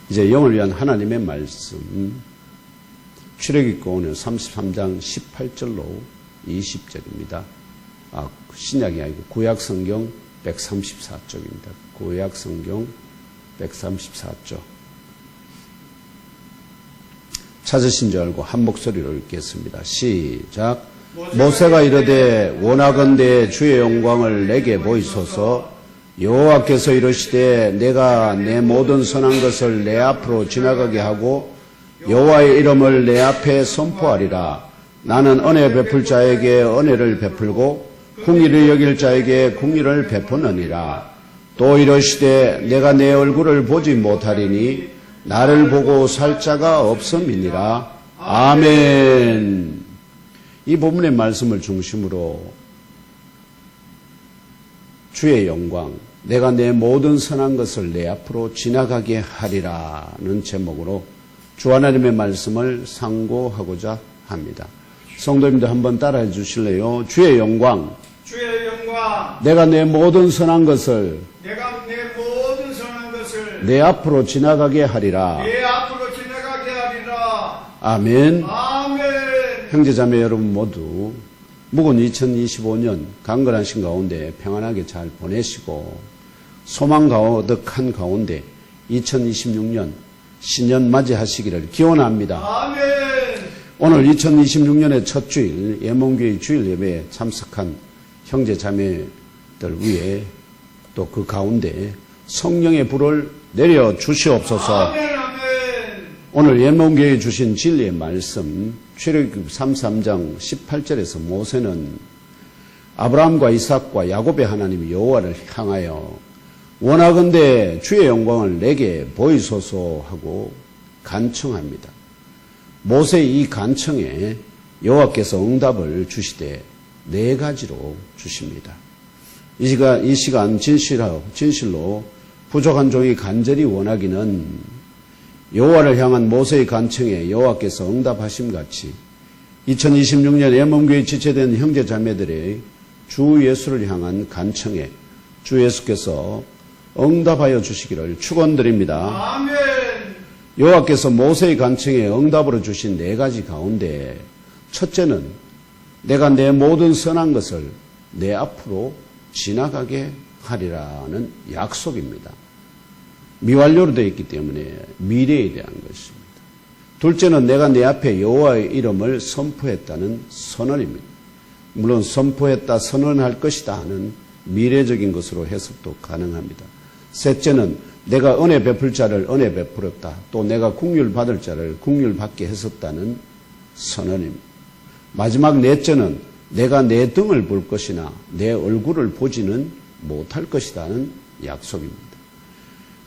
이제 영을 위한 하나님의 말씀, 출애굽기 오늘 33장 18절로 20절입니다. 신약이 아니고 구약 성경 134쪽입니다. 구약 성경 134쪽. 찾으신 줄 알고 한 목소리로 읽겠습니다. 시작. 모세가 이르되 원하건대 주의 영광을 내게 보이소서. 여호와께서 이르시되 내가 내 모든 선한 것을 내 앞으로 지나가게 하고 여호와의 이름을 내 앞에 선포하리라. 나는 은혜 베풀 자에게 은혜를 베풀고 궁의를 여길 자에게 궁의를 베푸느니라. 또 이르시되 내가 내 얼굴을 보지 못하리니 나를 보고 살 자가 없음이니라. 아멘. 이 본문의 말씀을 중심으로 주의 영광, 내가 내 모든 선한 것을 내 앞으로 지나가게 하리라는 제목으로 주 하나님의 말씀을 상고하고자 합니다. 성도님들 한번 따라해 주실래요? 주의 영광, 주의 영광, 내가 내 모든 선한 것을 내 앞으로 지나가게 하리라. 내 앞으로 지나가게 하리라. 아멘. 아멘. 형제자매 여러분 모두 묵은 2025년 강건하신 가운데 평안하게 잘 보내시고 소망 가득한 가운데 2026년 신년 맞이하시기를 기원합니다. 아멘. 오늘 2026년의 첫 주일 예몽교회 주일 예배에 참석한 형제자매들 위해 또 그 가운데 성령의 불을 내려 주시옵소서. 아멘, 아멘. 오늘 예몽교회에 주신 진리의 말씀 출애굽기 33장 18절에서 모세는 아브라함과 이삭과 야곱의 하나님 여호와를 향하여 원하건대 주의 영광을 내게 보이소서 하고 간청합니다. 모세의 이 간청에 여호와께서 응답을 주시되 네 가지로 주십니다. 이 시간 진실로 부족한 종이 간절히 원하기는 여호와를 향한 모세의 간청에 여호와께서 응답하심 같이 2026년 예몽교회 지체된 형제자매들의 주 예수를 향한 간청에 주 예수께서 응답하여 주시기를 축원드립니다. 아멘. 여호와께서 모세의 간청에 응답으로 주신 네 가지 가운데 첫째는 내가 내 모든 선한 것을 내 앞으로 지나가게 하리라는 약속입니다. 미완료로 되어 있기 때문에 미래에 대한 것입니다. 둘째는 내가 내 앞에 여호와의 이름을 선포했다는 선언입니다. 물론 선포했다, 선언할 것이다 하는 미래적인 것으로 해석도 가능합니다. 셋째는 내가 은혜 베풀 자를 은혜 베풀었다. 또 내가 긍휼 받을 자를 긍휼 받게 했었다는 선언입니다. 마지막 넷째는 내가 내 등을 볼 것이나 내 얼굴을 보지는 못할 것이라는 약속입니다.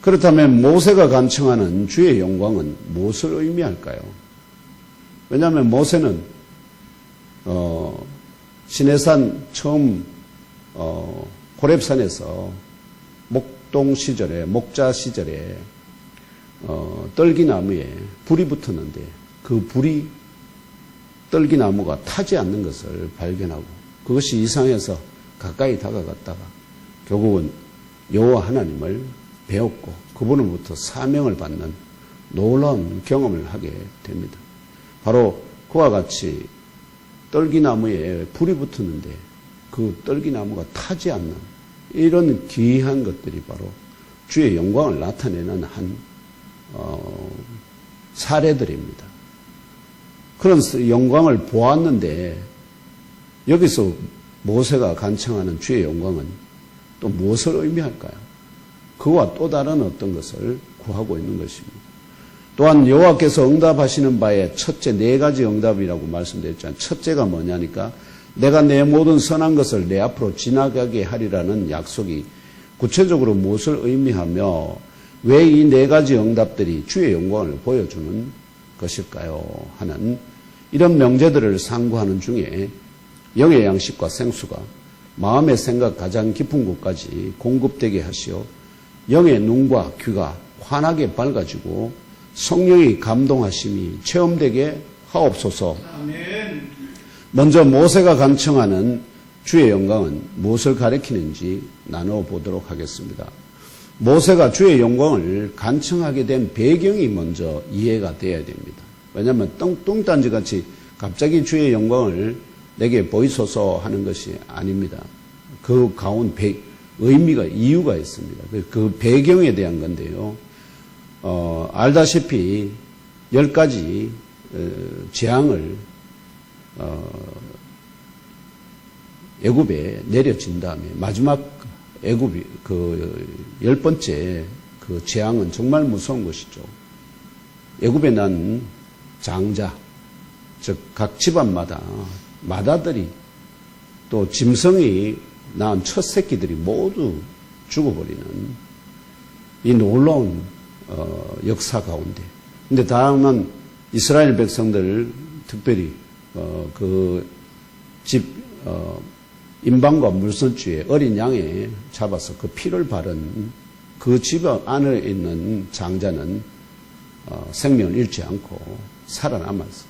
그렇다면 모세가 간청하는 주의 영광은 무엇을 의미할까요? 왜냐하면 모세는 시내산 처음 호렙산에서 목자 시절에 떨기나무에 불이 붙었는데 그 불이 떨기나무가 타지 않는 것을 발견하고 그것이 이상해서 가까이 다가갔다가 결국은 여호와 하나님을 배웠고 그분으로부터 사명을 받는 놀라운 경험을 하게 됩니다. 바로 그와 같이 떨기나무에 불이 붙었는데 그 떨기나무가 타지 않는 이런 귀한 것들이 바로 주의 영광을 나타내는 한 사례들입니다. 그런 영광을 보았는데 여기서 모세가 간청하는 주의 영광은 또 무엇을 의미할까요? 그와 또 다른 어떤 것을 구하고 있는 것입니다. 또한 여호와께서 응답하시는 바에 첫째 네 가지 응답이라고 말씀드렸잖아요. 첫째가 뭐냐니까 내가 내 모든 선한 것을 내 앞으로 지나가게 하리라는 약속이 구체적으로 무엇을 의미하며 왜 이 네 가지 응답들이 주의 영광을 보여주는 것일까요? 하는 이런 명제들을 상고하는 중에 영의 양식과 생수가 마음의 생각 가장 깊은 곳까지 공급되게 하시어 영의 눈과 귀가 환하게 밝아지고 성령의 감동하심이 체험되게 하옵소서. 아멘. 먼저 모세가 간청하는 주의 영광은 무엇을 가리키는지 나누어 보도록 하겠습니다. 모세가 주의 영광을 간청하게 된 배경이 먼저 이해가 돼야 됩니다. 왜냐하면 뚱딴지같이 갑자기 주의 영광을 내게 보이소서 하는 것이 아닙니다. 그 가운 의미가, 이유가 있습니다. 그 배경에 대한 건데요. 알다시피 10가지 재앙을 애굽에 내려진 다음에 마지막 애굽이 그 10번째 그 재앙은 정말 무서운 것이죠. 애굽에 난 장자, 즉 각 집안마다 마다들이 또 짐승이 낳은 첫 새끼들이 모두 죽어버리는 이 놀라운 역사 가운데. 근데 다만 이스라엘 백성들 특별히 그 집 임방과 물선주에 어린 양에 잡아서 그 피를 바른 그 집 안에 있는 장자는 생명을 잃지 않고 살아남았어요.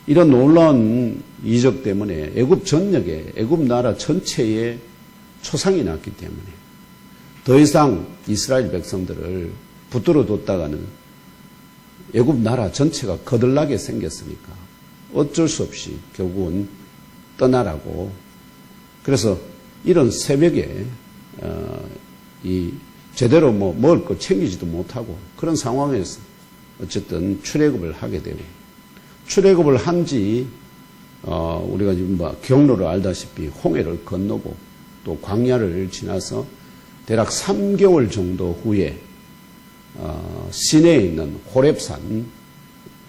이런 놀라운 이적 때문에 애굽 전역에 애굽 나라 전체에 초상이 났기 때문에 더 이상 이스라엘 백성들을 붙들어 뒀다가는 애굽 나라 전체가 거들나게 생겼으니까 어쩔 수 없이 결국은 떠나라고. 그래서 이런 새벽에 이 제대로 뭐 먹을 거 챙기지도 못하고 그런 상황에서 어쨌든 출애굽을 하게 되고, 출애굽을 한지 우리가 지금 경로를 알다시피 홍해를 건너고 또 광야를 지나서 대략 3개월 정도 후에 시내에 있는 호렙산,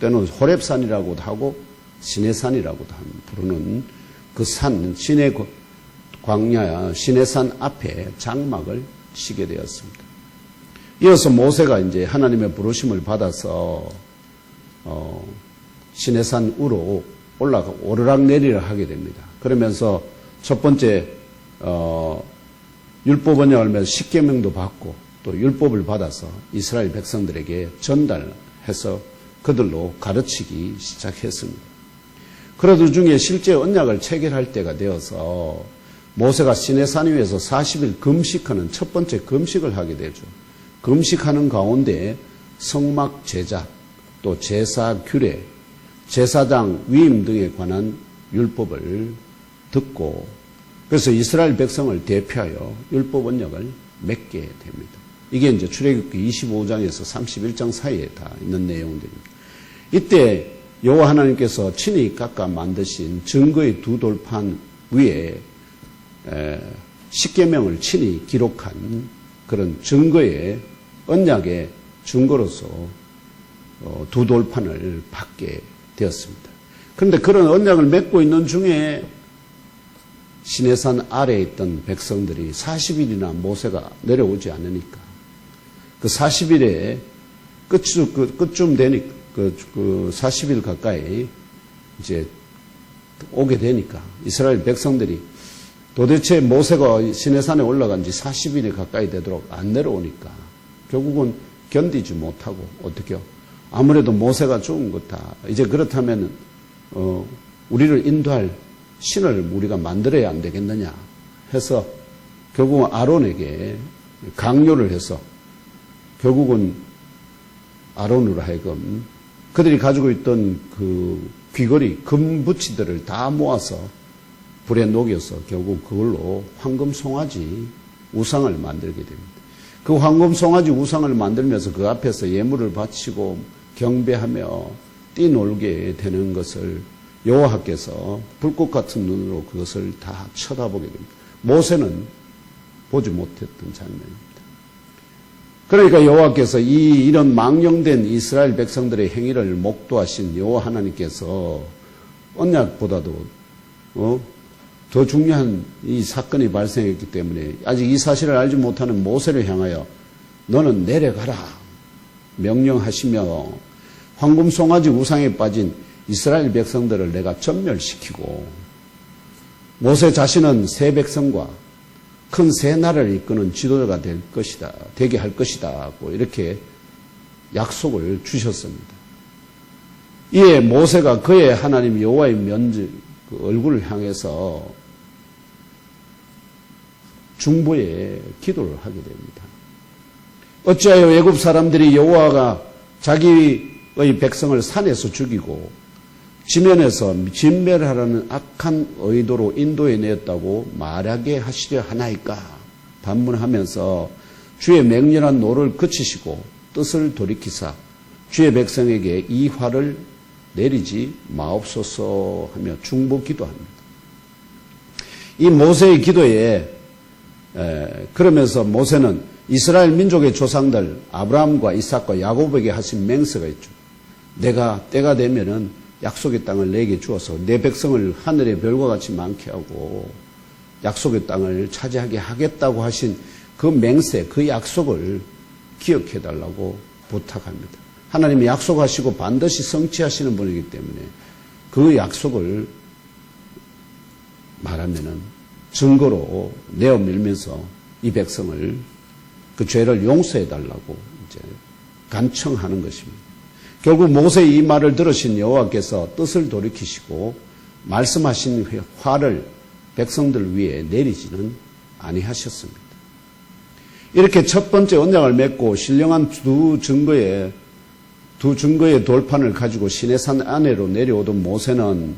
때는 호렙산이라고도 하고 시내산이라고도 부르는 그 산, 광야 시내산 앞에 장막을 치게 되었습니다. 이어서 모세가 이제 하나님의 부르심을 받아서 시내산 위로 올라가 오르락내리락 하게 됩니다. 그러면서 첫 번째 율법 언약을 하면서 십계명도 받고 또 율법을 받아서 이스라엘 백성들에게 전달해서 그들로 가르치기 시작했습니다. 그러던 중에 실제 언약을 체결할 때가 되어서 모세가 시내산 위에서 40일 금식하는 첫 번째 금식을 하게 되죠. 금식하는 가운데 성막 제작, 또 제사 규례, 제사장 위임 등에 관한 율법을 듣고, 그래서 이스라엘 백성을 대표하여 율법 언약을 맺게 됩니다. 이게 이제 출애굽기 25장에서 31장 사이에 다 있는 내용들입니다. 이때 여호와 하나님께서 친히 깎아 만드신 증거의 두 돌판 위에 십계명을 친히 기록한 그런 증거의 언약의 증거로서 두 돌판을 받게 되었습니다. 그런데 그런 언약을 맺고 있는 중에 시내산 아래에 있던 백성들이 40일이나 모세가 내려오지 않으니까 그 40일에 끝쯤 되니까 그 40일 가까이 이제 오게 되니까 이스라엘 백성들이 도대체 모세가 시내산에 올라간 지 40일이 가까이 되도록 안 내려오니까 결국은 견디지 못하고 어떻게요? 아무래도 모세가 죽은 거다. 이제 그렇다면 우리를 인도할 신을 우리가 만들어야 안 되겠느냐 해서 결국은 아론에게 강요를 해서 결국은 아론으로 하여금 그들이 가지고 있던 그 귀걸이 금붙이들을 다 모아서 불에 녹여서 결국 그걸로 황금 송아지 우상을 만들게 됩니다. 그 황금 송아지 우상을 만들면서 그 앞에서 예물을 바치고 경배하며 뛰놀게 되는 것을 여호와께서 불꽃 같은 눈으로 그것을 다 쳐다보게 됩니다. 모세는 보지 못했던 장면입니다. 그러니까 여호와께서 이런 망령된 이스라엘 백성들의 행위를 목도하신 여호와 하나님께서 언약보다도 더 중요한 이 사건이 발생했기 때문에 아직 이 사실을 알지 못하는 모세를 향하여 너는 내려가라 명령하시며 황금 송아지 우상에 빠진 이스라엘 백성들을 내가 전멸시키고 모세 자신은 새 백성과 큰 새 나라를 이끄는 지도자가 되게 할 것이다. 이렇게 약속을 주셨습니다. 이에 모세가 그의 하나님 여호와의 얼굴을 향해서 중보의 기도를 하게 됩니다. 어찌하여 애굽 사람들이 여호와가 자기의 백성을 산에서 죽이고 지면에서 진멸하라는 악한 의도로 인도해 내었다고 말하게 하시려 하나이까 반문하면서 주의 맹렬한 노를 그치시고 뜻을 돌이키사 주의 백성에게 이 화를 내리지 마옵소서 하며 중보 기도합니다. 이 모세의 기도에 그러면서 모세는 이스라엘 민족의 조상들 아브라함과 이삭과 야곱에게 하신 맹세가 있죠. 내가 때가 되면은 약속의 땅을 내게 주어서 내 백성을 하늘의 별과 같이 많게 하고 약속의 땅을 차지하게 하겠다고 하신 그 맹세, 그 약속을 기억해 달라고 부탁합니다. 하나님이 약속하시고 반드시 성취하시는 분이기 때문에 그 약속을 말하면은 증거로 내어 밀면서 이 백성을 그 죄를 용서해 달라고 이제 간청하는 것입니다. 결국 모세의 이 말을 들으신 여호와께서 뜻을 돌이키시고 말씀하신 화를 백성들 위에 내리지는 아니하셨습니다. 이렇게 첫 번째 언약을 맺고 신령한 두 증거의 돌판을 가지고 시내산 아래로 내려오던 모세는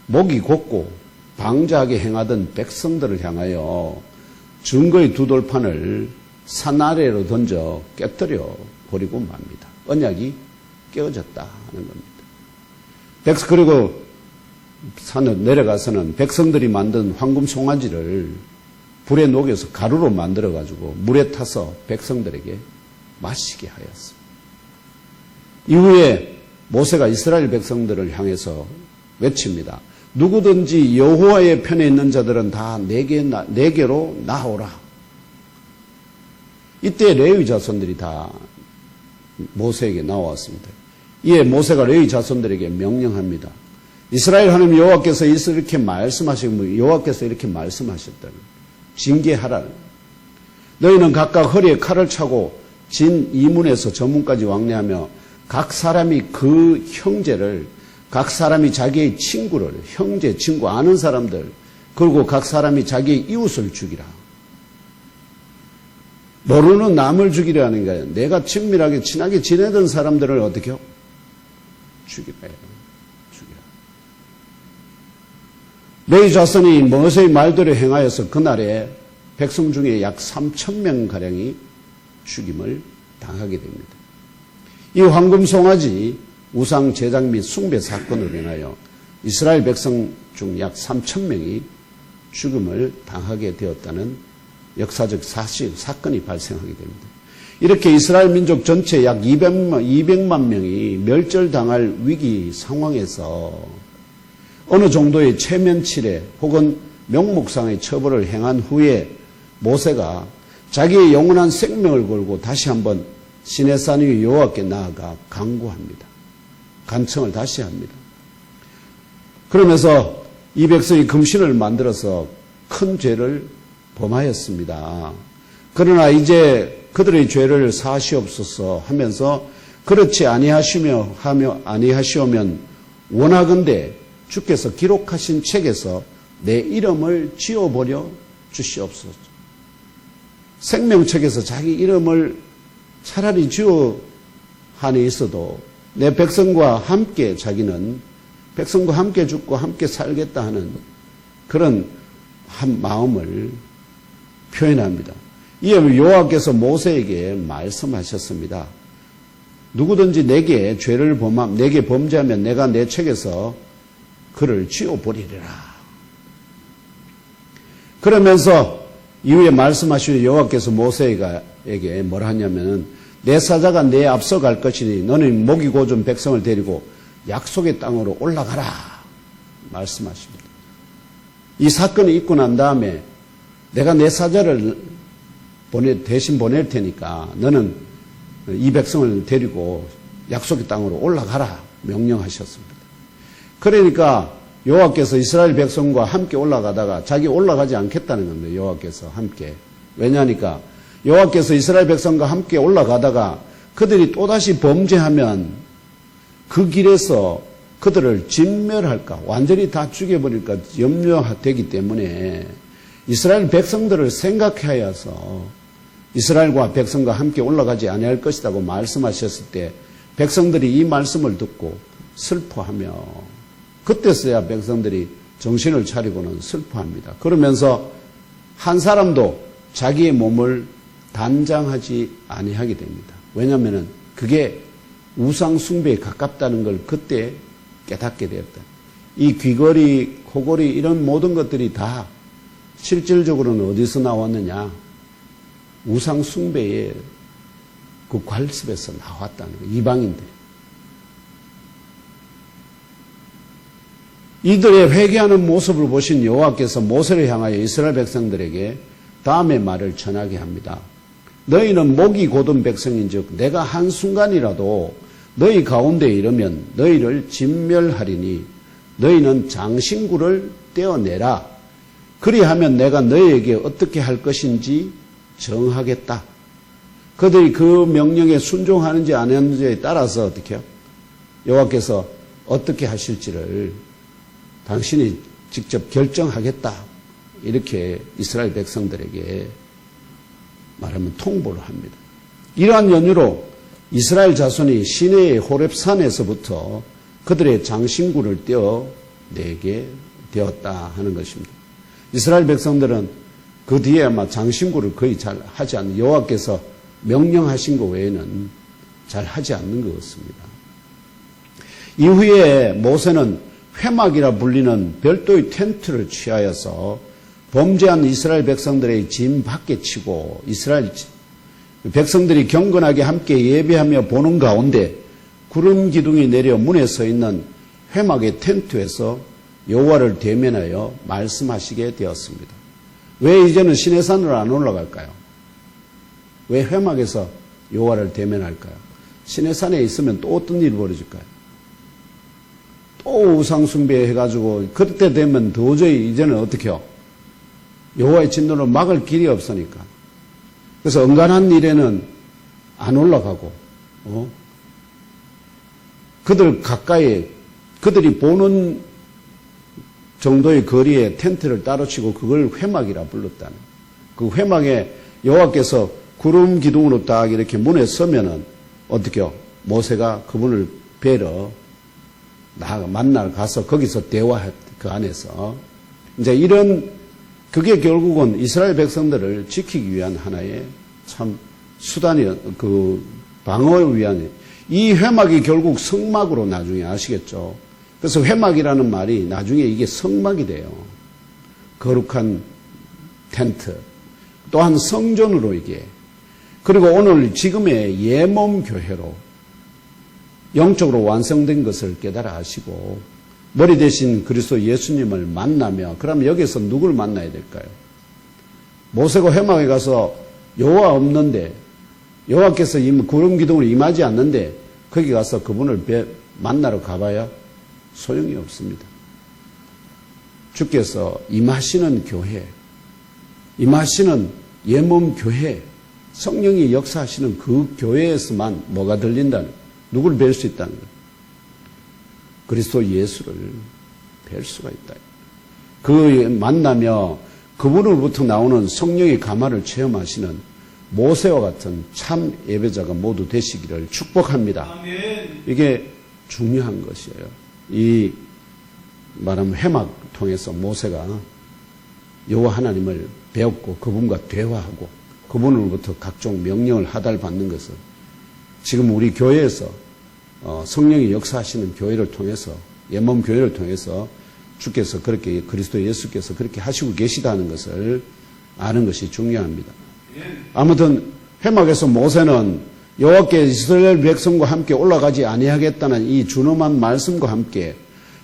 목이 곧고 방자하게 행하던 백성들을 향하여 증거의 두 돌판을 산 아래로 던져 깨뜨려 버리고 맙니다. 언약이 깨어졌다 하는 겁니다. 그리고 산을 내려가서는 백성들이 만든 황금 송아지를 불에 녹여서 가루로 만들어가지고 물에 타서 백성들에게 마시게 하였습니다. 이후에 모세가 이스라엘 백성들을 향해서 외칩니다. 누구든지 여호와의 편에 있는 자들은 다 내게로 나오라. 이때 레위 자손들이 다 모세에게 나왔습니다. 이에 모세가 레위 자손들에게 명령합니다. 이스라엘 하나님 여호와께서 이렇게 말씀하시고 여호와께서 이렇게 말씀하셨다는 징계하라. 너희는 각각 허리에 칼을 차고 진 이문에서 저문까지 왕래하며 각 사람이 그 형제를 각 사람이 자기의 친구를 형제, 친구, 아는 사람들 그리고 각 사람이 자기의 이웃을 죽이라. 모르는 남을 죽이라는 거예요. 내가 친밀하게 친하게 지내던 사람들을 어떻게 해요? 죽이라. 레위 자손이 모세의 말대로 행하여서 그날에 백성 중에 약 3,000명가량이 죽임을 당하게 됩니다. 이 황금 송아지 우상 제작 및 숭배 사건으로 인하여 이스라엘 백성 중 약 3,000명이 죽음을 당하게 되었다는 역사적 사건이 발생하게 됩니다. 이렇게 이스라엘 민족 전체 약 200만 명이 멸절당할 위기 상황에서 어느 정도의 체면치레 혹은 명목상의 처벌을 행한 후에 모세가 자기의 영원한 생명을 걸고 다시 한번 시내산 위 여호와께 나아가 간구합니다. 간청을 다시 합니다. 그러면서 이 백성이 금신을 만들어서 큰 죄를 범하였습니다. 그러나 이제 그들의 죄를 사하시옵소서 하면서 그렇지 아니하시오면 원하건대 주께서 기록하신 책에서 내 이름을 지워버려 주시옵소서. 생명책에서 자기 이름을 차라리 지워 한이 있어도 내 백성과 함께 자기는 백성과 함께 죽고 함께 살겠다 하는 그런 한 마음을 표현합니다. 이에 여호와께서 모세에게 말씀하셨습니다. 누구든지 내게 범죄하면 내가 내 책에서 그를 지워버리리라. 그러면서 이후에 말씀하신 여호와께서 모세에게 뭐라 하냐면은 내 사자가 내 앞서 갈 것이니 너는 목이 고준 백성을 데리고 약속의 땅으로 올라가라 말씀하십니다. 이 사건이 있고 난 다음에 내가 내 사자를 대신 보낼 테니까 너는 이 백성을 데리고 약속의 땅으로 올라가라 명령하셨습니다. 그러니까 여호와께서 이스라엘 백성과 함께 올라가다가 자기 올라가지 않겠다는 겁니다. 여호와께서 함께. 왜냐하니까 여호와께서 이스라엘 백성과 함께 올라가다가 그들이 또다시 범죄하면 그 길에서 그들을 진멸할까 완전히 다 죽여버릴까 염려되기 때문에 이스라엘 백성들을 생각하여서 이스라엘과 백성과 함께 올라가지 아니할 것이라고 말씀하셨을 때 백성들이 이 말씀을 듣고 슬퍼하며 그때서야 백성들이 정신을 차리고는 슬퍼합니다. 그러면서 한 사람도 자기의 몸을 단장하지 아니하게 됩니다. 왜냐하면 그게 우상 숭배에 가깝다는 걸 그때 깨닫게 되었다. 이 귀걸이, 코걸이 이런 모든 것들이 다 실질적으로는 어디서 나왔느냐? 우상 숭배의 그 관습에서 나왔다는 거예요. 이방인들. 이들의 회개하는 모습을 보신 여호와께서 모세를 향하여 이스라엘 백성들에게 다음의 말을 전하게 합니다. 너희는 목이 곧은 백성인즉 내가 한순간이라도 너희 가운데 이르면 너희를 진멸하리니 너희는 장신구를 떼어내라. 그리하면 내가 너희에게 어떻게 할 것인지 정하겠다. 그들이 그 명령에 순종하는지 안 하는지에 따라서 어떻게 해요? 여호와께서 어떻게 하실지를 당신이 직접 결정하겠다. 이렇게 이스라엘 백성들에게 말하면 통보를 합니다. 이러한 연유로 이스라엘 자손이 시내의 호렙산에서부터 그들의 장신구를 떼어내게 되었다 하는 것입니다. 이스라엘 백성들은 그 뒤에 아마 장신구를 거의 잘 하지 않는, 여호와께서 명령하신 것 외에는 잘 하지 않는 것 같습니다. 이후에 모세는 회막이라 불리는 별도의 텐트를 취하여서 범죄한 이스라엘 백성들의 짐 밖에 치고 이스라엘 백성들이 경건하게 함께 예배하며 보는 가운데 구름 기둥이 내려 문에 서 있는 회막의 텐트에서 여호와를 대면하여 말씀하시게 되었습니다. 왜 이제는 시내산으로 안 올라갈까요? 왜 회막에서 여호와를 대면할까요? 시내산에 있으면 또 어떤 일이 벌어질까요? 또 우상숭배 해가지고 그때 되면 도저히 이제는 어떻게 해요? 여호와의 진노를 막을 길이 없으니까. 그래서 은간한 일에는 안 올라가고 그들 가까이 그들이 보는 정도의 거리에 텐트를 따로 치고 그걸 회막이라 불렀다는. 그 회막에 여호와께서 구름 기둥으로 딱 이렇게 문에 서면은 어떻게 해요? 모세가 그분을 뵈러 만나러 가서 거기서 대화할 그 안에서 이제 이런 그게 결국은 이스라엘 백성들을 지키기 위한 하나의 참 수단이 그 방어를 위한 이 회막이 결국 성막으로 나중에 아시겠죠? 그래서 회막이라는 말이 나중에 이게 성막이 돼요. 거룩한 텐트. 또한 성전으로 이게. 그리고 오늘 지금의 예몸 교회로 영적으로 완성된 것을 깨달아 하시고 머리 대신 그리스도 예수님을 만나며 그럼 여기서 누굴 만나야 될까요? 모세가 회막에 가서 여호와 없는데 여호와께서 구름 기둥으로 임하지 않는데 거기 가서 그분을 만나러 가봐야 소용이 없습니다. 주께서 임하시는 교회, 임하시는 예몸 교회, 성령이 역사하시는 그 교회에서만 뭐가 들린다는, 누굴 뵐 수 있다는 거예요. 그리스도 예수를 뵐 수가 있다. 그 만나며 그분으로부터 나오는 성령의 감화를 체험하시는 모세와 같은 참 예배자가 모두 되시기를 축복합니다. 아멘. 이게 중요한 것이에요. 이 말하면 회막 통해서 모세가 여호와 하나님을 배웠고 그분과 대화하고 그분으로부터 각종 명령을 하달받는 것은 지금 우리 교회에서 성령이 역사하시는 교회를 통해서 예몸 교회를 통해서 주께서 그렇게 그리스도 예수께서 그렇게 하시고 계시다는 것을 아는 것이 중요합니다. 아무튼 회막에서 모세는 여호와께 이스라엘 백성과 함께 올라가지 아니하겠다는 이 준엄한 말씀과 함께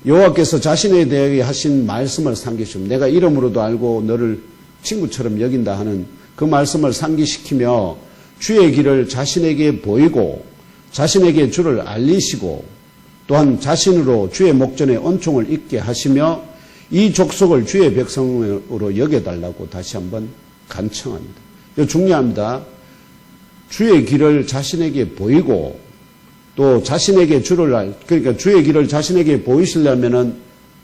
여호와께서 자신에 대해 하신 말씀을 상기시키며 내가 이름으로도 알고 너를 친구처럼 여긴다 하는 그 말씀을 상기시키며 주의 길을 자신에게 보이고 자신에게 주를 알리시고 또한 자신으로 주의 목전에恩총을 있게 하시며 이 족속을 주의 백성으로 여겨달라고 다시 한번 간청합니다. 이거 중요합니다. 주의 길을 자신에게 보이고 또 자신에게 그러니까 주의 길을 자신에게 보이시려면은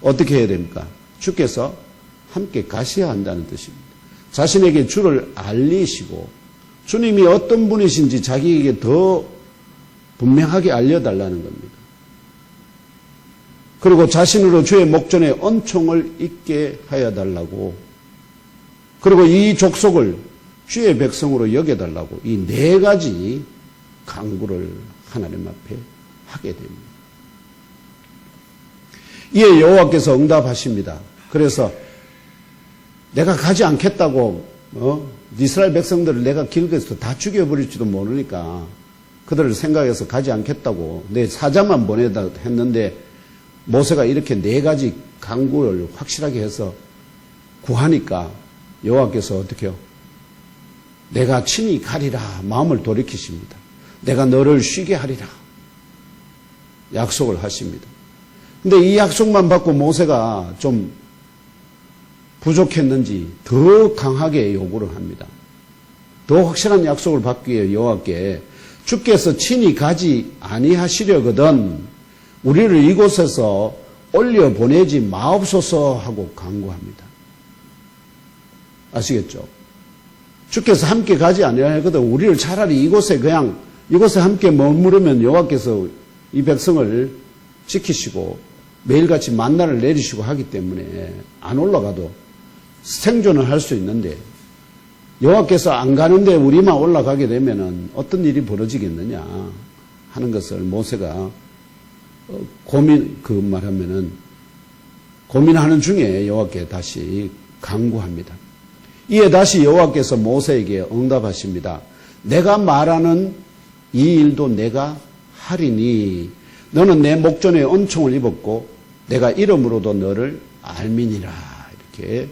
어떻게 해야 됩니까? 주께서 함께 가셔야 한다는 뜻입니다. 자신에게 주를 알리시고 주님이 어떤 분이신지 자기에게 더 분명하게 알려달라는 겁니다. 그리고 자신으로 주의 목전에恩총을 잊게 하여 달라고, 그리고 이 족속을 주의 백성으로 여겨달라고, 이 네 가지 간구를 하나님 앞에 하게 됩니다. 이에 여호와께서 응답하십니다. 그래서 내가 가지 않겠다고 이스라엘 백성들을 내가 길거에서 다 죽여버릴지도 모르니까 그들을 생각해서 가지 않겠다고 내 사자만 보내다 했는데, 모세가 이렇게 네 가지 간구를 확실하게 해서 구하니까 여호와께서 어떻게 해요? 내가 친히 가리라 마음을 돌이키십니다. 내가 너를 쉬게 하리라 약속을 하십니다. 근데 이 약속만 받고 모세가 좀 부족했는지 더 강하게 요구를 합니다. 더 확실한 약속을 받기 위해 여호와께 주께서 친히 가지 아니하시려거든 우리를 이곳에서 올려보내지 마옵소서 하고 간구합니다. 아시겠죠? 주께서 함께 가지 아니하거든 우리를 차라리 이곳에 함께 머무르면 여호와께서 이 백성을 지키시고 매일같이 만나를 내리시고 하기 때문에 안 올라가도 생존을 할 수 있는데, 여호와께서 안 가는데 우리만 올라가게 되면은 어떤 일이 벌어지겠느냐 하는 것을 모세가 고민하는 중에 여호와께 다시 간구합니다. 이에 다시 여호와께서 모세에게 응답하십니다. 내가 말하는 이 일도 내가 하리니 너는 내 목전에恩총을 입었고 내가 이름으로도 너를 알미니라, 이렇게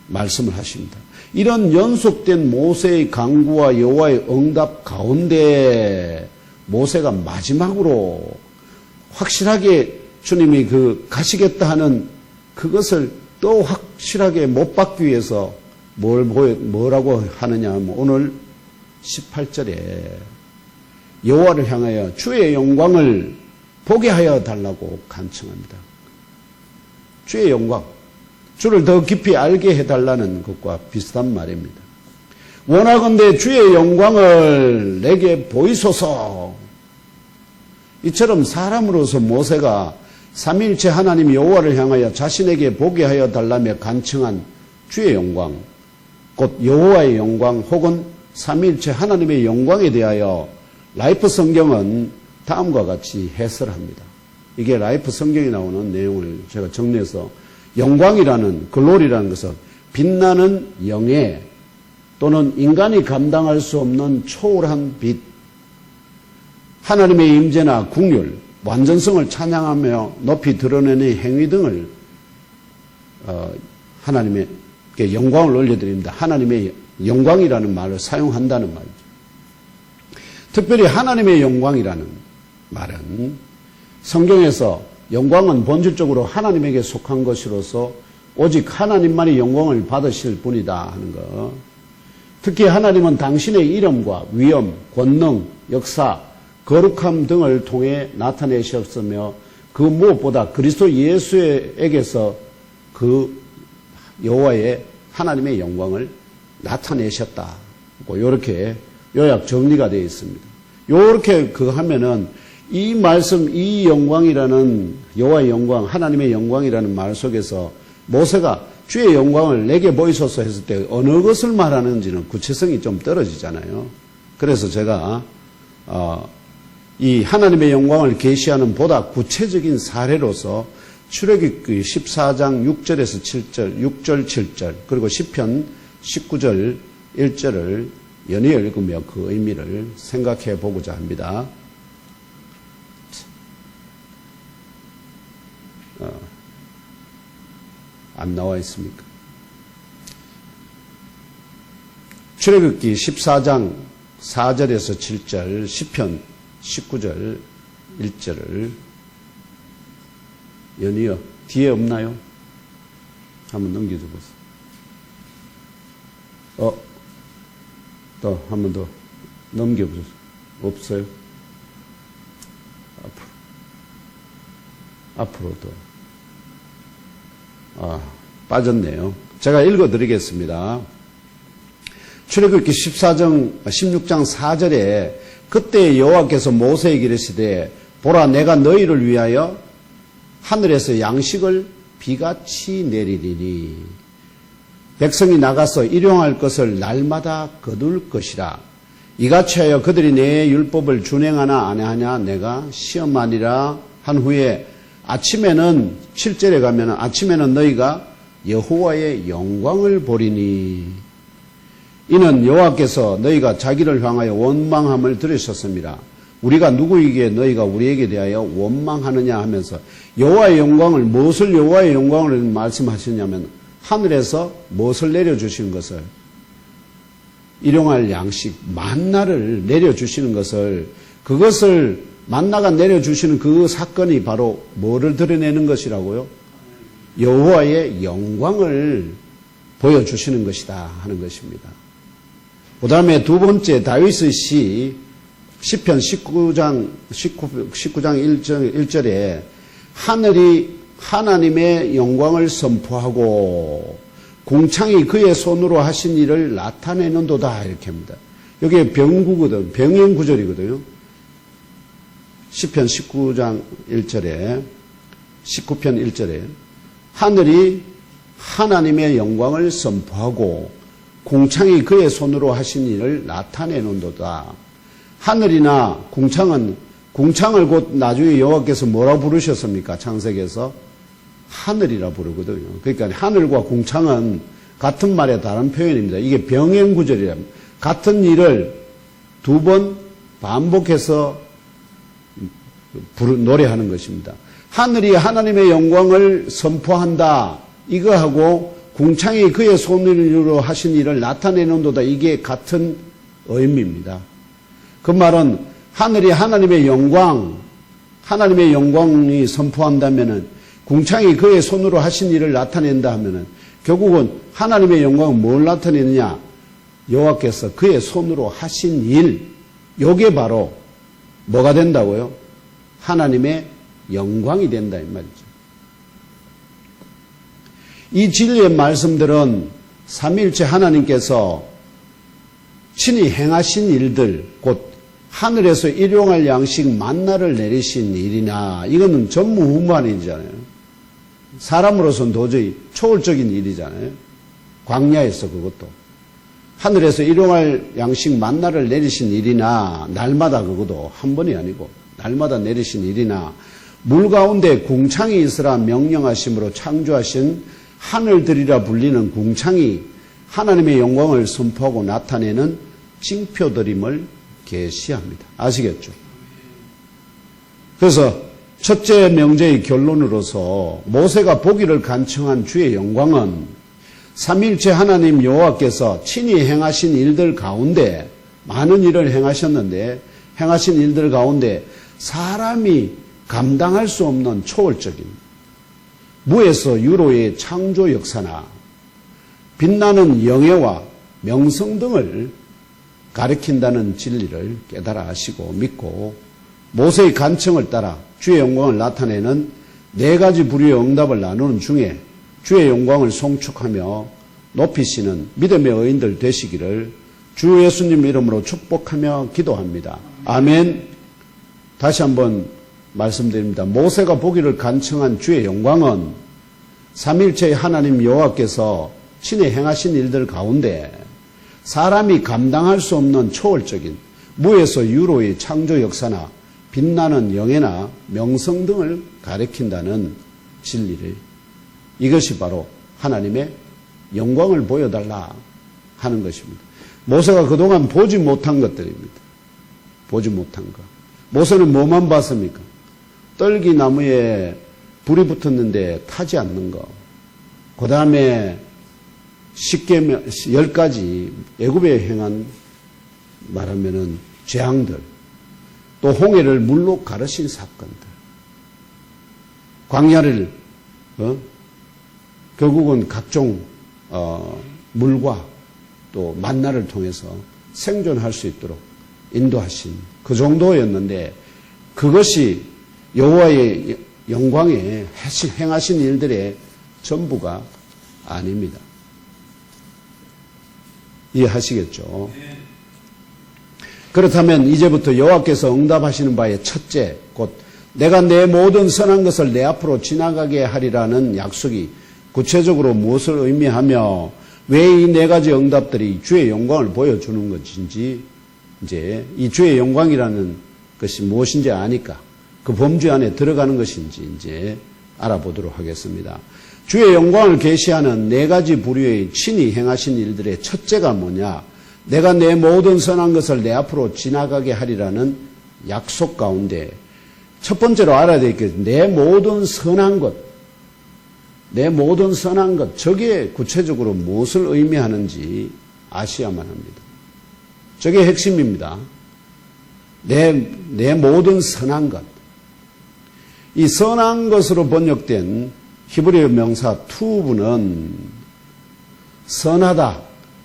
말씀을 하십니다. 이런 연속된 모세의 간구와 여호와의 응답 가운데 모세가 마지막으로 확실하게 주님이 가시겠다 하는 그것을 또 확실하게 못 받기 위해서 뭐라고 하느냐 하면 오늘 18절에 여호와를 향하여 주의 영광을 보게 하여 달라고 간청합니다. 주의 영광, 주를 더 깊이 알게 해달라는 것과 비슷한 말입니다. 원하건대 주의 영광을 내게 보이소서. 이처럼 사람으로서 모세가 삼위일체 하나님 여호와를 향하여 자신에게 보게 하여 달라며 간청한 주의 영광, 곧 여호와의 영광 혹은 삼위일체 하나님의 영광에 대하여 라이프 성경은 다음과 같이 해설합니다. 이게 라이프 성경에 나오는 내용을 제가 정리해서, 영광이라는, 글로리라는 것은 빛나는 영예 또는 인간이 감당할 수 없는 초월한 빛, 하나님의 임재나 국률, 완전성을 찬양하며 높이 드러내는 행위 등을 하나님께 영광을 올려드립니다. 하나님의 영광이라는 말을 사용한다는 말이죠. 특별히 하나님의 영광이라는 말은 성경에서 영광은 본질적으로 하나님에게 속한 것이로서 오직 하나님만이 영광을 받으실 분이다 하는 것. 특히 하나님은 당신의 이름과 위엄, 권능, 역사, 거룩함 등을 통해 나타내셨으며 그 무엇보다 그리스도 예수에게서 그 여호와의 하나님의 영광을 나타내셨다. 이렇게 요약 정리가 되어 있습니다. 이렇게 하면은 이 말씀, 이 영광이라는 여호와의 영광, 하나님의 영광이라는 말 속에서 모세가 주의 영광을 내게 보이소서 했을 때 어느 것을 말하는지는 구체성이 좀 떨어지잖아요. 그래서 제가 이 하나님의 영광을 계시하는 보다 구체적인 사례로서 출애굽기 14장 6절에서 7절, 6절, 7절, 그리고 시편 19절 1절을 연이어 읽으며 그 의미를 생각해 보고자 합니다. 안 나와 있습니까? 출애굽기 14장 4절에서 7절, 시편 19절 1절을 연이어, 뒤에 없나요? 한번 넘겨줘 보세요. 또 한 번 더 넘겨보세요. 없어요? 앞으로 더. 빠졌네요. 제가 읽어드리겠습니다. 출애굽기 16장 4절에 그때 여호와께서 모세에게 이르시되 보라 내가 너희를 위하여 하늘에서 양식을 비같이 내리리니 백성이 나가서 일용할 것을 날마다 거둘 것이라. 이같이 하여 그들이 내 율법을 준행하나 아니하냐 내가 시험하니라 한 후에 아침에는 7절에 가면 아침에는 너희가 여호와의 영광을 보리니 이는 여호와께서 너희가 자기를 향하여 원망함을 들으셨습니다. 우리가 누구에게 너희가 우리에게 대하여 원망하느냐 하면서 여호와의 영광을 무엇을 여호와의 영광을 말씀하시냐면 하늘에서 무엇을 내려주시는 것을 일용할 양식 만나를 내려주시는 것을 그것을 만나가 내려주시는 그 사건이 바로 뭐를 드러내는 것이라고요? 여호와의 영광을 보여주시는 것이다 하는 것입니다. 그 다음에 두 번째 다윗의 시편 19장 1절에 하늘이 하나님의 영광을 선포하고 궁창이 그의 손으로 하신 일을 나타내는도다 이렇게 합니다. 여기에 병구거든, 병행 구절이거든요. 시편 19장 1절에 19편 1절에 하늘이 하나님의 영광을 선포하고 궁창이 그의 손으로 하신 일을 나타내는도다. 하늘이나 궁창을 곧 나중에 여호와께서 뭐라 부르셨습니까? 창세기에서 하늘이라 부르거든요. 그러니까 하늘과 궁창은 같은 말의 다른 표현입니다. 이게 병행구절이랍니다. 같은 일을 두 번 반복해서 노래하는 것입니다. 하늘이 하나님의 영광을 선포한다. 이거하고 궁창이 그의 손으로 하신 일을 나타내는도다. 이게 같은 의미입니다. 그 말은 하늘이 하나님의 영광이 선포한다면은 궁창이 그의 손으로 하신 일을 나타낸다 하면은 결국은 하나님의 영광은 뭘 나타내느냐? 여호와께서 그의 손으로 하신 일, 요게 바로 뭐가 된다고요? 하나님의 영광이 된다 이 말이죠. 이 진리의 말씀들은 삼위일체 하나님께서 친히 행하신 일들, 곧 하늘에서 일용할 양식 만나를 내리신 일이나 이거는 전무후무한 일이잖아요. 사람으로서는 도저히 초월적인 일이잖아요. 광야에서 그것도. 하늘에서 일용할 양식 만나를 내리신 일이나 날마다 그것도 한 번이 아니고 날마다 내리신 일이나 물 가운데 궁창이 있으라 명령하심으로 창조하신 하늘들이라 불리는 궁창이 하나님의 영광을 선포하고 나타내는 징표들임을 계시합니다. 아시겠죠? 그래서 첫째 명제의 결론으로서 모세가 보기를 간청한 주의 영광은 삼위일체 하나님 여호와께서 친히 행하신 일들 가운데 많은 일을 행하셨는데 행하신 일들 가운데 사람이 감당할 수 없는 초월적인 무에서 유로의 창조 역사나 빛나는 영예와 명성 등을 가리킨다는 진리를 깨달아 아시고 믿고 모세의 간청을 따라 주의 영광을 나타내는 네 가지 부류의 응답을 나누는 중에 주의 영광을 송축하며 높이시는 믿음의 의인들 되시기를 주 예수님 이름으로 축복하며 기도합니다. 아멘. 다시 한번 말씀드립니다. 모세가 보기를 간청한 주의 영광은 삼위일체의 하나님 여호와께서 친히 행하신 일들 가운데 사람이 감당할 수 없는 초월적인 무에서 유로의 창조 역사나 빛나는 영예나 명성 등을 가리킨다는 진리를 이것이 바로 하나님의 영광을 보여달라 하는 것입니다. 모세가 그동안 보지 못한 것들입니다. 보지 못한 것. 모세는 뭐만 봤습니까? 떨기나무에 불이 붙었는데 타지 않는 것. 그 다음에 10가지 애굽에 행한 말하면은 재앙들. 또 홍해를 물로 가르신 사건들. 광야를 결국은 각종 물과 또 만나를 통해서 생존할 수 있도록 인도하신 그 정도였는데 그것이 여호와의 영광에 행하신 일들의 전부가 아닙니다. 이해하시겠죠? 그렇다면 이제부터 여호와께서 응답하시는 바의 첫째, 곧 내가 내 모든 선한 것을 내 앞으로 지나가게 하리라는 약속이 구체적으로 무엇을 의미하며 왜 이 네 가지 응답들이 주의 영광을 보여주는 것인지, 이제 이 주의 영광이라는 것이 무엇인지 아니까 그 범주 안에 들어가는 것인지 이제 알아보도록 하겠습니다. 주의 영광을 계시하는 네 가지 부류의 친히 행하신 일들의 첫째가 뭐냐? 내가 내 모든 선한 것을 내 앞으로 지나가게 하리라는 약속 가운데 첫 번째로 알아야 될 게 내 모든 선한 것, 내 모든 선한 것, 저게 구체적으로 무엇을 의미하는지 아셔야만 합니다. 저게 핵심입니다. 내 모든 선한 것. 이 선한 것으로 번역된 히브리어 명사 투브는 선하다,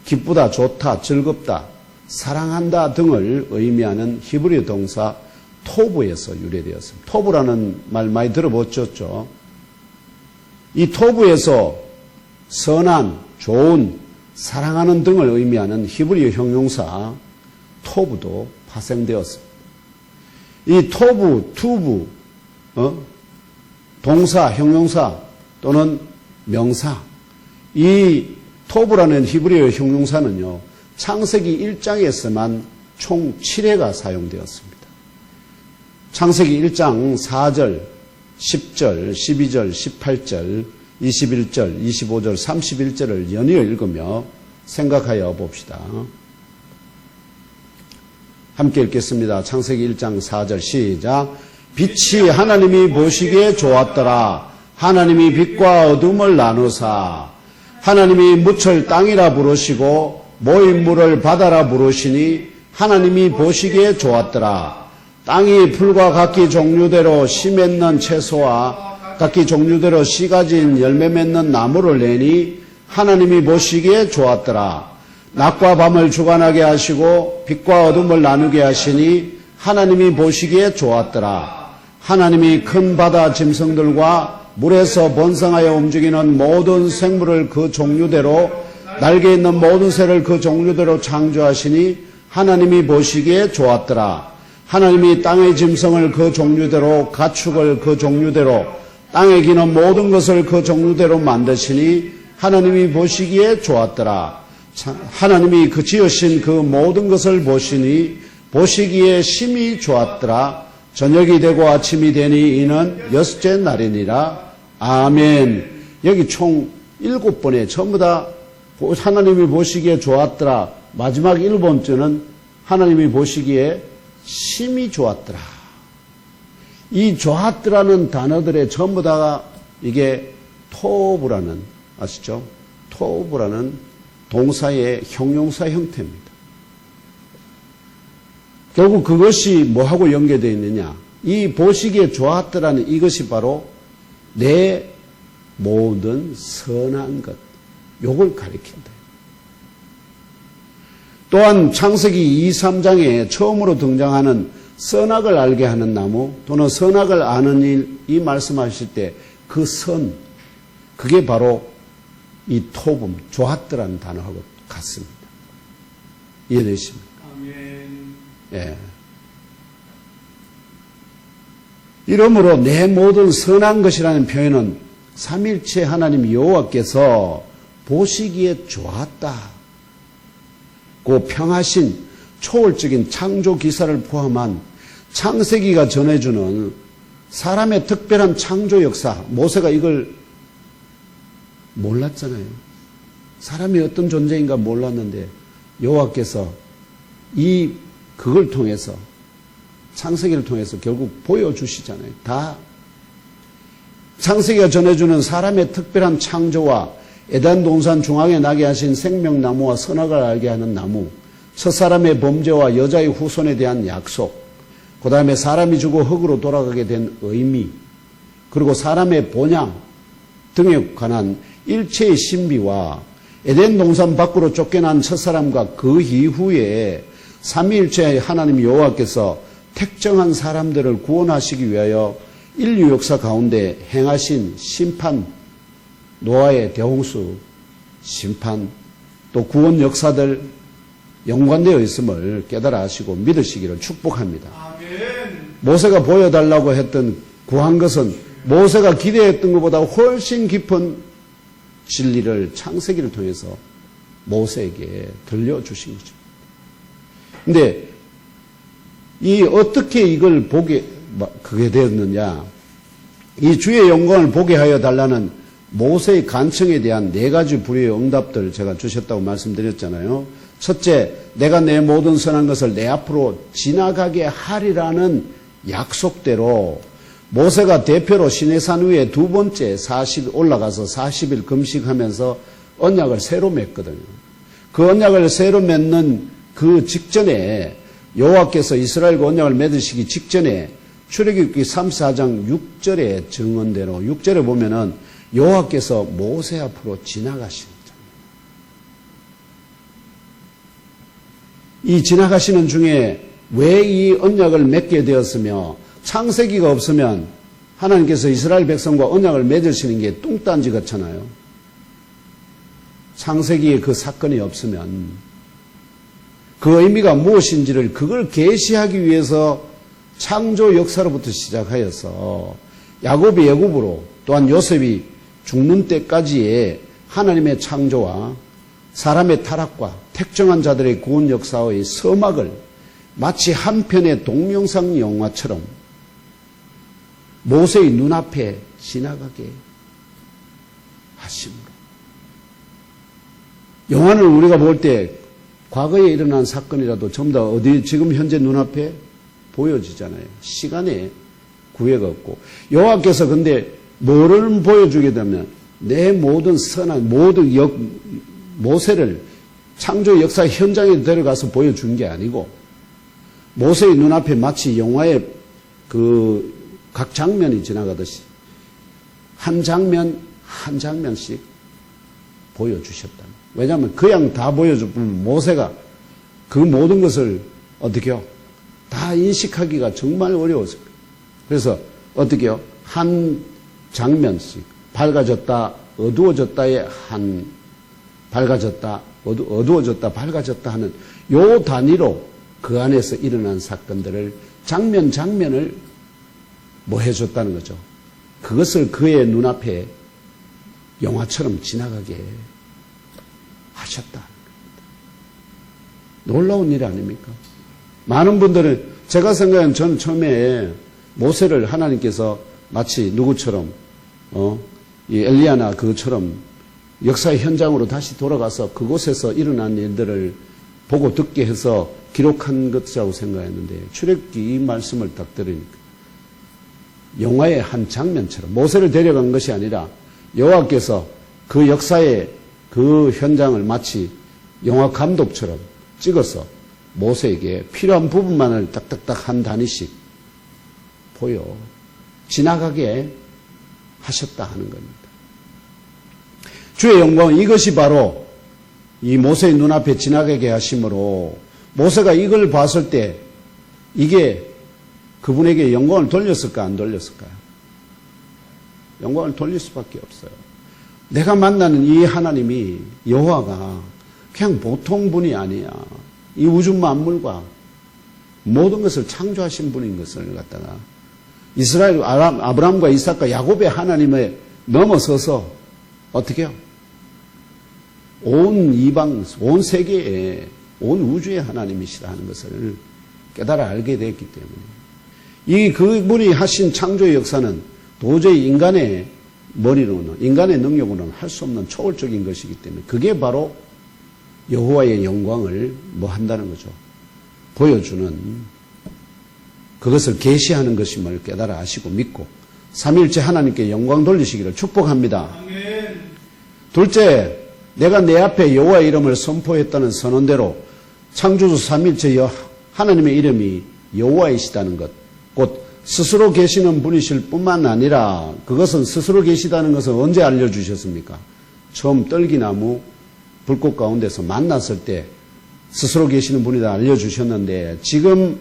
기쁘다, 좋다, 즐겁다, 사랑한다 등을 의미하는 히브리어 동사 토브에서 유래되었습니다. 토브라는 말 많이 들어보셨죠? 이 토브에서 선한, 좋은, 사랑하는 등을 의미하는 히브리어 형용사 토브도 파생되었습니다. 이 토브, 투브, 동사, 형용사 또는 명사, 이 토브라는 히브리어 형용사는요, 창세기 1장에서만 총 7회가 사용되었습니다. 창세기 1장 4절, 10절, 12절, 18절, 21절, 25절, 31절을 연이어 읽으며 생각하여 봅시다. 함께 읽겠습니다. 창세기 1장 4절 시작. 빛이 하나님이 보시기에 좋았더라. 하나님이 빛과 어둠을 나누사 하나님이 무철 땅이라 부르시고 모인 물을 바다라 부르시니 하나님이 보시기에 좋았더라. 땅이 풀과 각기 종류대로 씨 맺는 채소와 각기 종류대로 씨 가진 열매 맺는 나무를 내니 하나님이 보시기에 좋았더라. 낮과 밤을 주관하게 하시고 빛과 어둠을 나누게 하시니 하나님이 보시기에 좋았더라. 하나님이 큰 바다 짐승들과 물에서 번성하여 움직이는 모든 생물을 그 종류대로 날개 있는 모든 새를 그 종류대로 창조하시니 하나님이 보시기에 좋았더라. 하나님이 땅의 짐승을 그 종류대로 가축을 그 종류대로 땅에 기는 모든 것을 그 종류대로 만드시니 하나님이 보시기에 좋았더라. 하나님이 그 지으신 그 모든 것을 보시니 보시기에 심히 좋았더라. 저녁이 되고 아침이 되니 이는 여섯째 날이니라. 아멘. 여기 총 7번에 전부 다 하나님이 보시기에 좋았더라. 마지막 7번째는 하나님이 보시기에 심히 좋았더라. 이 좋았더라는 단어들의 전부 다가 이게 토브라는, 아시죠? 토브라는 동사의 형용사 형태입니다. 결국 그것이 뭐하고 연계되어 있느냐? 이 보시기에 좋았더라는 이것이 바로 내 모든 선한 것, 요걸 가리킨다. 또한 창세기 2, 3장에 처음으로 등장하는 선악을 알게 하는 나무 또는 선악을 아는 일, 이 말씀하실 때 그 선, 그게 바로 이 토분, 좋았더라는 단어하고 같습니다. 이해되십니까? 아멘. 예. 이러므로 내 모든 선한 것이라는 표현은 삼일체 하나님 여호와께서 보시기에 좋았다. 그 평하신 초월적인 창조 기사를 포함한 창세기가 전해주는 사람의 특별한 창조 역사, 모세가 이걸 몰랐잖아요. 사람이 어떤 존재인가 몰랐는데 여호와께서 그걸 통해서 창세기를 통해서 결국 보여주시잖아요. 다 창세기가 전해주는 사람의 특별한 창조와 에덴 동산 중앙에 나게 하신 생명나무와 선악을 알게 하는 나무, 첫사람의 범죄와 여자의 후손에 대한 약속, 그 다음에 사람이 죽어 흙으로 돌아가게 된 의미, 그리고 사람의 본향 등에 관한 일체의 신비와 에덴 동산 밖으로 쫓겨난 첫사람과 그 이후에 삼위일체 하나님 여호와께서 택정한 사람들을 구원하시기 위하여 인류 역사 가운데 행하신 심판, 노아의 대홍수 심판, 또 구원 역사들, 연관되어 있음을 깨달아 하시고 믿으시기를 축복합니다. 아멘. 모세가 보여달라고 했던 구한 것은 모세가 기대했던 것보다 훨씬 깊은 진리를 창세기를 통해서 모세에게 들려주신 거죠. 근데 어떻게 이걸 그게 되었느냐. 이 주의 영광을 보게 하여 달라는 모세의 간청에 대한 4가지 불의의 응답들을 제가 주셨다고 말씀드렸잖아요. 첫째, 내가 내 모든 선한 것을 내 앞으로 지나가게 하리라는 약속대로 모세가 대표로 시내산 위에 2번째 올라가서 40일 금식하면서 언약을 새로 맺거든요. 그 언약을 새로 맺는 그 직전에 여호와께서 이스라엘과 언약을 맺으시기 직전에 출애굽기 34장 6절의 증언대로 6절에 보면은 여호와께서 모세 앞으로 지나가시는 이 지나가시는 중에 왜 이 언약을 맺게 되었으며 창세기가 없으면 하나님께서 이스라엘 백성과 언약을 맺으시는 게 뚱딴지 같잖아요. 창세기에 그 사건이 없으면 그 의미가 무엇인지를 그걸 계시하기 위해서 창조 역사로부터 시작하여서 야곱이 애굽으로 또한 요셉이 죽는 때까지의 하나님의 창조와 사람의 타락과 택정한 자들의 구원 역사의 서막을 마치 한 편의 동영상 영화처럼 모세의 눈앞에 지나가게 하심으로. 영화를 우리가 볼 때 과거에 일어난 사건이라도 전부 다 지금 현재 눈앞에 보여지잖아요. 시간에 구애가 없고. 여호와께서 근데 뭐를 보여주게 되면 내 모든 선한 모든 모세를 창조 역사 현장에 데려가서 보여준 게 아니고 모세의 눈앞에 마치 영화의 각 장면이 지나가듯이 한 장면 한 장면씩 보여주셨다. 왜냐하면 그냥 다 보여주면 모세가 그 모든 것을 어떻게요? 다 인식하기가 정말 어려웠을 거예요. 그래서 어떻게요? 한 장면씩 밝아졌다 어두워졌다의 밝아졌다 어두워졌다 밝아졌다 하는 요 단위로 그 안에서 일어난 사건들을 장면을 해줬다는 거죠. 그것을 그의 눈앞에 영화처럼 지나가게 하셨다. 놀라운 일 아닙니까? 많은 분들은 제가 생각하는 전 처음에 모세를 하나님께서 마치 누구처럼 이 엘리야나 그처럼 역사의 현장으로 다시 돌아가서 그곳에서 일어난 일들을 보고 듣게 해서 기록한 것이라고 생각했는데 출애굽기 이 말씀을 딱 들으니까 영화의 한 장면처럼 모세를 데려간 것이 아니라 여호와께서 그 역사의 그 현장을 마치 영화 감독처럼 찍어서 모세에게 필요한 부분만을 딱딱딱 한 단위씩 보여 지나가게 하셨다 하는 겁니다. 주의 영광 이것이 바로 이 모세의 눈앞에 지나가게 하심으로 모세가 이걸 봤을 때 이게 그분에게 영광을 돌렸을까 안 돌렸을까요? 영광을 돌릴 수밖에 없어요. 내가 만나는 이 하나님이 여호와가 그냥 보통 분이 아니야. 이 우주 만물과 모든 것을 창조하신 분인 것을 갖다가 이스라엘 아브라함과 이삭과 야곱의 하나님에 넘어서서 어떻게 해요? 온 이방, 온 세계에 온 우주의 하나님이시라 하는 것을 깨달아 알게 됐기 때문에 이 그분이 하신 창조의 역사는 도저히 인간의 머리로는 인간의 능력으로는 할 수 없는 초월적인 것이기 때문에 그게 바로 여호와의 영광을 한다는 거죠. 보여주는 그것을 계시하는 것임을 깨달아 아시고 믿고 삼위일체 하나님께 영광 돌리시기를 축복합니다. 아멘. 둘째, 내가 내 앞에 여호와의 이름을 선포했다는 선언대로 창조주 삼위일체 하나님의 이름이 여호와이시다는 것, 곧 스스로 계시는 분이실 뿐만 아니라 그것은 스스로 계시다는 것은 언제 알려주셨습니까? 처음 떨기나무 불꽃 가운데서 만났을 때 스스로 계시는 분이다 알려주셨는데 지금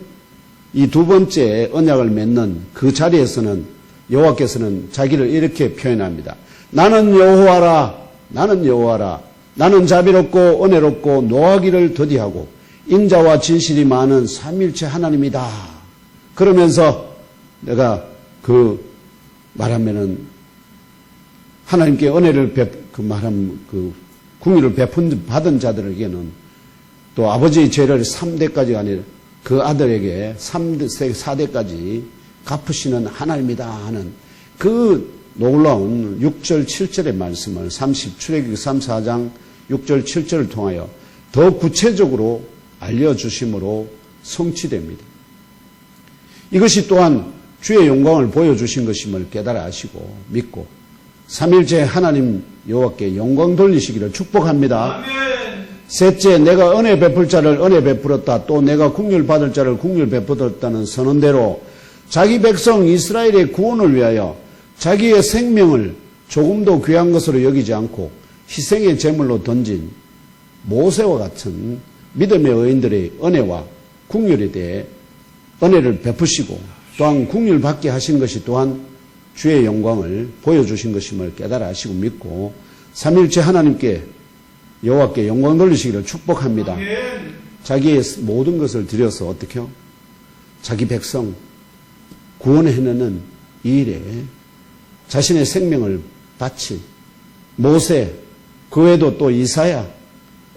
이 2번째 언약을 맺는 그 자리에서는 여호와께서는 자기를 이렇게 표현합니다. 나는 여호와라. 나는 여호와라. 나는 자비롭고 은혜롭고 노하기를 더디하고 인자와 진실이 많은 삼일체 하나님이다. 그러면서 내가 말하면은 하나님께 은혜를 궁유를 받은 자들에게는 또 아버지의 죄를 3대까지 아니라 그 아들에게 4대까지 갚으시는 하나님이다 하는 그 놀라운 6절 7절의 말씀을 출애굽기 3, 4장 6절 7절을 통하여 더 구체적으로 알려주심으로 성취됩니다. 이것이 또한 주의 영광을 보여주신 것임을 깨달아 아시고 믿고 삼일째 하나님 여호와께 영광 돌리시기를 축복합니다. 아멘. 셋째, 내가 은혜 베풀 자를 은혜 베풀었다. 또 내가 국률 받을 자를 국률 베풀었다는 선언대로 자기 백성 이스라엘의 구원을 위하여 자기의 생명을 조금도 귀한 것으로 여기지 않고 희생의 제물로 던진 모세와 같은 믿음의 의인들의 은혜와 국률에 대해 은혜를 베푸시고 또한 국률 받게 하신 것이 또한 주의 영광을 보여주신 것임을 깨달아 아시고 믿고 삼일째 하나님께 여호와께 영광 돌리시기를 축복합니다. 아멘. 자기의 모든 것을 들여서 어떻게요? 자기 백성 구원해내는 이 일에 자신의 생명을 바친 모세, 그 외에도 또 이사야,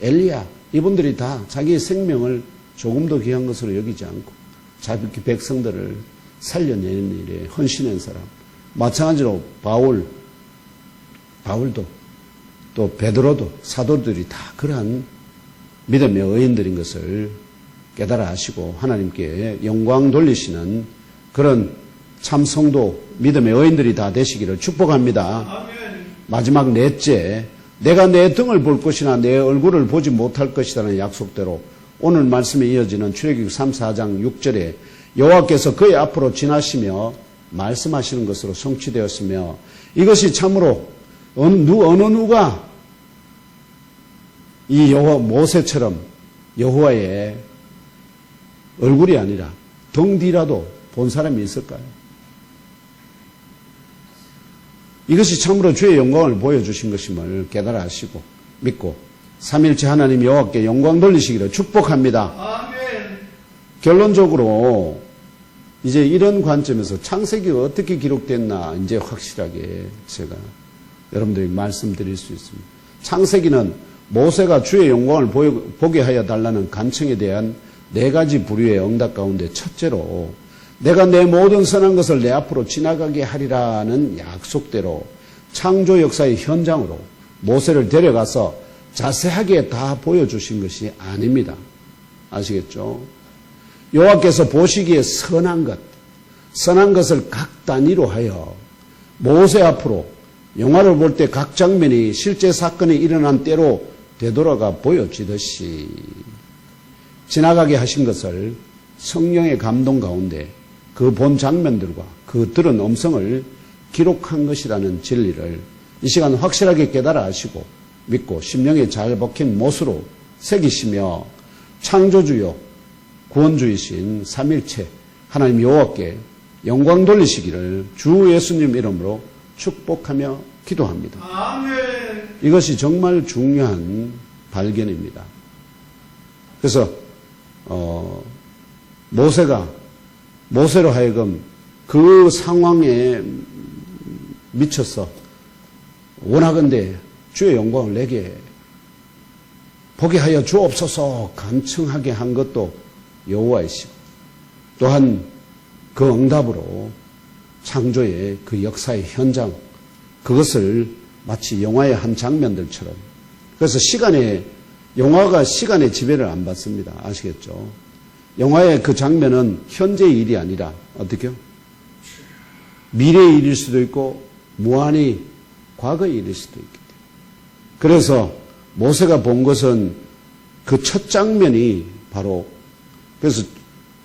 엘리야 이분들이 다 자기의 생명을 조금도 귀한 것으로 여기지 않고 자기 백성들을 살려내는 일에 헌신한 사람. 마찬가지로 바울도 또 베드로도 사도들이 다 그러한 믿음의 의인들인 것을 깨달아 아시고 하나님께 영광 돌리시는 그런 참 성도 믿음의 의인들이 다 되시기를 축복합니다. 아멘. 마지막 넷째, 내가 내 등을 볼 것이나 내 얼굴을 보지 못할 것이라는 약속대로 오늘 말씀에 이어지는 출애굽기 3, 4장 6절에 여호와께서 그의 앞으로 지나시며 말씀하시는 것으로 성취되었으며 이것이 참으로 어느 누가 이 모세처럼 여호와의 얼굴이 아니라 등 뒤라도 본 사람이 있을까요? 이것이 참으로 주의 영광을 보여주신 것임을 깨달아 아시고 믿고 삼일째 하나님 여호와께 영광 돌리시기를 축복합니다. 아멘. 결론적으로 이제 이런 관점에서 창세기가 어떻게 기록됐나 이제 확실하게 제가 여러분들이 말씀드릴 수 있습니다. 창세기는 모세가 주의 영광을 보게 하여 달라는 간청에 대한 4가지 부류의 응답 가운데 첫째로 내가 내 모든 선한 것을 내 앞으로 지나가게 하리라는 약속대로 창조 역사의 현장으로 모세를 데려가서 자세하게 다 보여주신 것이 아닙니다. 아시겠죠? 여호와께서 보시기에 선한 것을 각 단위로 하여 모세 앞으로 영화를 볼 때 각 장면이 실제 사건이 일어난 때로 되돌아가 보여지듯이 지나가게 하신 것을 성령의 감동 가운데 그 본 장면들과 그 들은 음성을 기록한 것이라는 진리를 이 시간 확실하게 깨달아 아시고 믿고 심령에 잘 박힌 못으로 새기시며 창조주요 구원주이신 삼일체 하나님 여호와께 영광 돌리시기를 주 예수님 이름으로 축복하며 기도합니다. 아멘. 이것이 정말 중요한 발견입니다. 그래서 모세로 하여금 그 상황에 미쳐서 원하건대 주의 영광을 내게 보게 하여 주옵소서 간청하게 한 것도 여호와이시고 또한 그 응답으로 창조의 그 역사의 현장 그것을 마치 영화의 한 장면들처럼 그래서 영화가 시간의 지배를 안 받습니다. 아시겠죠? 영화의 그 장면은 현재의 일이 아니라 어떻게요? 미래의 일일 수도 있고 무한히 과거의 일일 수도 있기 때문에 그래서 모세가 본 것은 그 첫 장면이 바로 그래서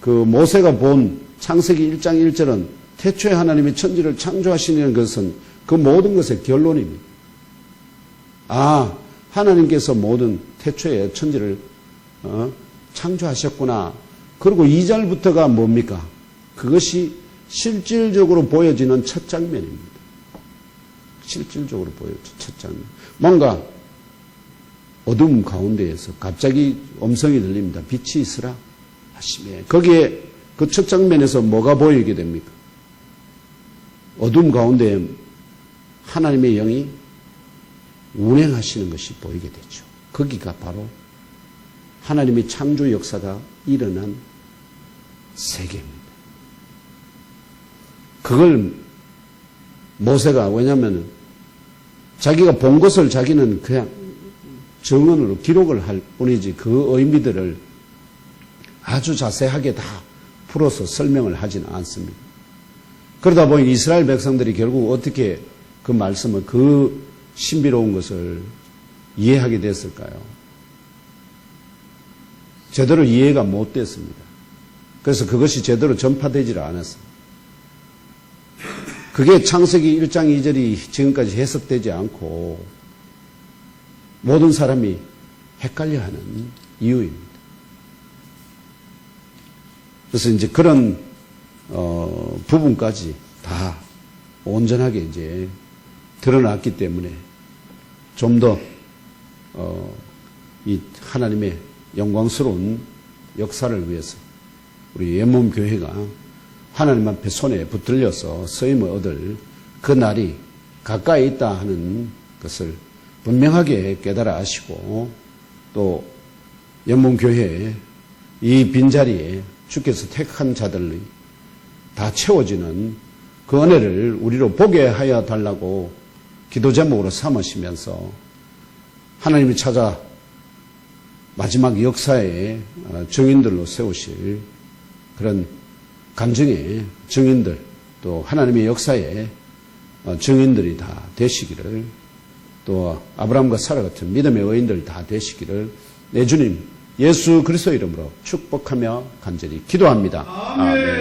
그 모세가 본 창세기 1장 1절은 태초에 하나님이 천지를 창조하시는 것은 그 모든 것의 결론입니다. 하나님께서 모든 태초에 천지를 창조하셨구나. 그리고 2절부터가 뭡니까? 그것이 실질적으로 보여지는 첫 장면입니다. 실질적으로 보여지는 첫 장면. 뭔가 어둠 가운데에서 갑자기 음성이 들립니다. 빛이 있으라 하시매. 거기에 그 첫 장면에서 뭐가 보이게 됩니까? 어둠 가운데 하나님의 영이 운행하시는 것이 보이게 되죠. 거기가 바로 하나님의 창조 역사가 일어난 세계입니다. 그걸 모세가 왜냐하면 자기가 본 것을 자기는 그냥 정언으로 기록을 할 뿐이지 그 의미들을 아주 자세하게 다 풀어서 설명을 하지는 않습니다. 그러다 보니 이스라엘 백성들이 결국 어떻게 그 말씀을 그 신비로운 것을 이해하게 됐을까요? 제대로 이해가 못 됐습니다. 그래서 그것이 제대로 전파되지를 않았습니다. 그게 창세기 1장 2절이 지금까지 해석되지 않고 모든 사람이 헷갈려하는 이유입니다. 그래서 이제 그런 부분까지 다 온전하게 이제 드러났기 때문에 좀 더 이 하나님의 영광스러운 역사를 위해서 우리 연몸교회가 하나님 앞에 손에 붙들려서 쓰임을 얻을 그 날이 가까이 있다 하는 것을 분명하게 깨달아 아시고 또 연몸교회의 이 빈자리에 주께서 택한 자들이 다 채워지는 그 은혜를 우리로 보게 하여 달라고 기도 제목으로 삼으시면서 하나님이 찾아 마지막 역사의 증인들로 세우실 그런 감정의 증인들 또 하나님의 역사의 증인들이 다 되시기를 또 아브라함과 사라 같은 믿음의 의인들 다 되시기를 내 주님 예수 그리스도 이름으로 축복하며 간절히 기도합니다. 아멘.